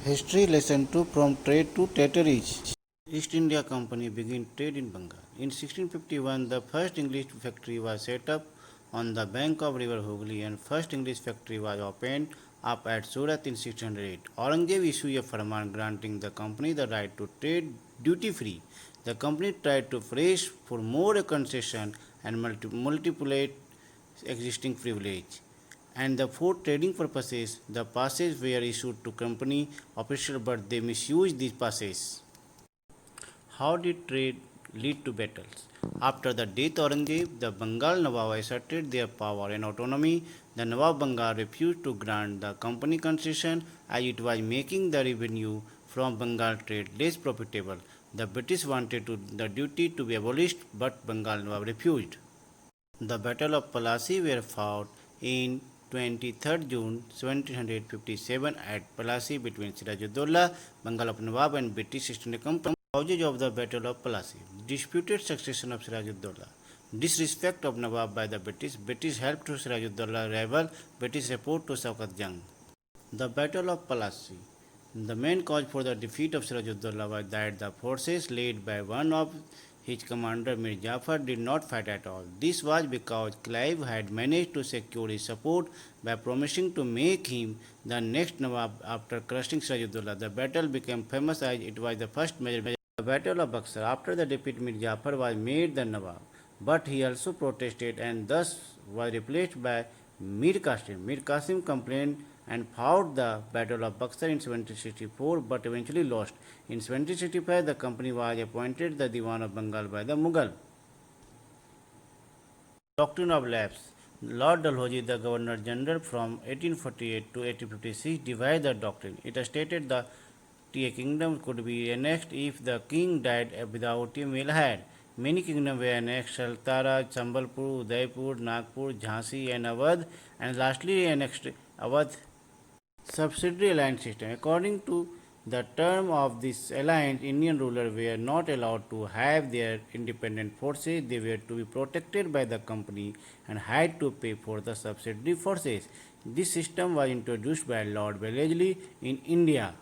History lesson 2 from trade to territories. East India Company began trade in Bengal. In 1651, the first English factory was set up on the bank of river Hooghly and first English factory was opened up at Surat in 1608. Aurangzeb issued a farman granting the company the right to trade duty-free. The company tried to press for more concession and multiply existing privilege and for trading purposes, the passes were issued to company officials, but they misused these passes. How did trade lead to battles? After the death of Aurangzeb, the Bengal Nawab asserted their power and autonomy. The Nawab Bengal refused to grant the company concession as it was making the revenue from Bengal trade less profitable. The British wanted the duty to be abolished, but Bengal Nawab refused. The Battle of Plassey were fought in 23rd June 1757 at Plassey between Sirajuddaulah, Bengal of Nawab and British East India Company. Causes of the Battle of Plassey. Disputed succession of Sirajuddaulah. Disrespect of Nawab by the British help to Sirajuddaulah rival. British support to Shaukat Jung. The Battle of Plassey. The main cause for the defeat of Sirajuddaulah was that the forces led by one of his commander Mir Jafar did not fight at all. This was because Clive had managed to secure his support by promising to make him the next Nawab after crushing Sirajuddaulah. The battle became famous as it was the first major. The Battle of Buxar. After the defeat, Mir Jafar was made the Nawab, but he also protested and thus was replaced by Mir Qasim. Mir Qasim complained and fought the Battle of Buxar in 1764 but eventually lost. In 1765, the company was appointed the Diwan of Bengal by the Mughal. Doctrine of Lapse. Lord Dalhousie, the Governor General from 1848 to 1856, devised the doctrine. It stated that a kingdom could be annexed if the king died without a male heir. Many kingdoms were annexed: Saltara, Sambalpur, Udaipur, Nagpur, Jhansi, and Awadh, and lastly annexed Awadh. Subsidiary alliance system. According to the term of this alliance, Indian rulers were not allowed to have their independent forces. They were to be protected by the company and had to pay for the subsidiary forces. This system was introduced by Lord Wellesley in India.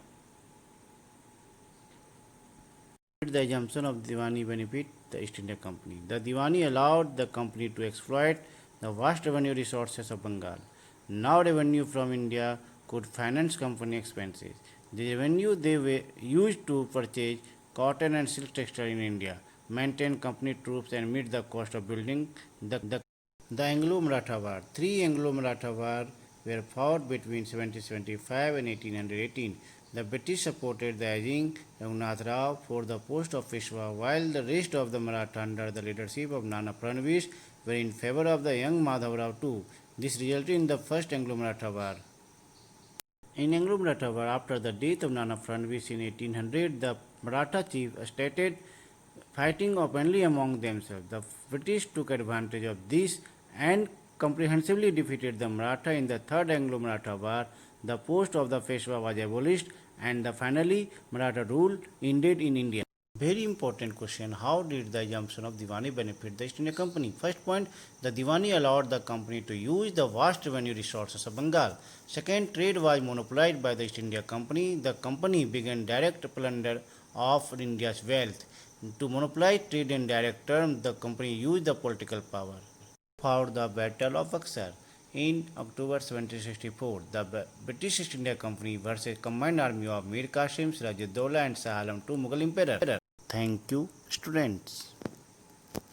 The assumption of Diwani benefit the East India Company. The Diwani allowed the company to exploit the vast revenue resources of Bengal. Now revenue from India could finance company expenses. The revenue they were used to purchase cotton and silk textile in India, maintain company troops and meet the cost of building the Anglo-Maratha War. Three Anglo-Maratha Wars were fought between 1775 and 1818. The British supported the aging Raghunath Rao for the post of Peshwa, while the rest of the Maratha under the leadership of Nana Fadnavis were in favor of the young Madhav Rao too. This resulted in the first Anglo-Maratha War. In Anglo-Maratha War, after the death of Nana Fadnavis in 1800, the Maratha chiefs started fighting openly among themselves. The British took advantage of this and comprehensively defeated the Maratha in the Third Anglo-Maratha War. The post of the Peshwa was abolished and finally Maratha rule ended in India. Very important question. How did the assumption of Diwani benefit the East India Company? First point, the Diwani allowed the company to use the vast revenue resources of Bengal. Second, trade was monopolized by the East India Company. The company began direct plunder of India's wealth. To monopolize trade in direct terms, the company used the political power. Fought the Battle of Buxar. In October 1764, the British East India Company versus combined army of Mir Qasim, Sirajuddaulah and Shah Alam II Mughal Emperor. Thank you, students.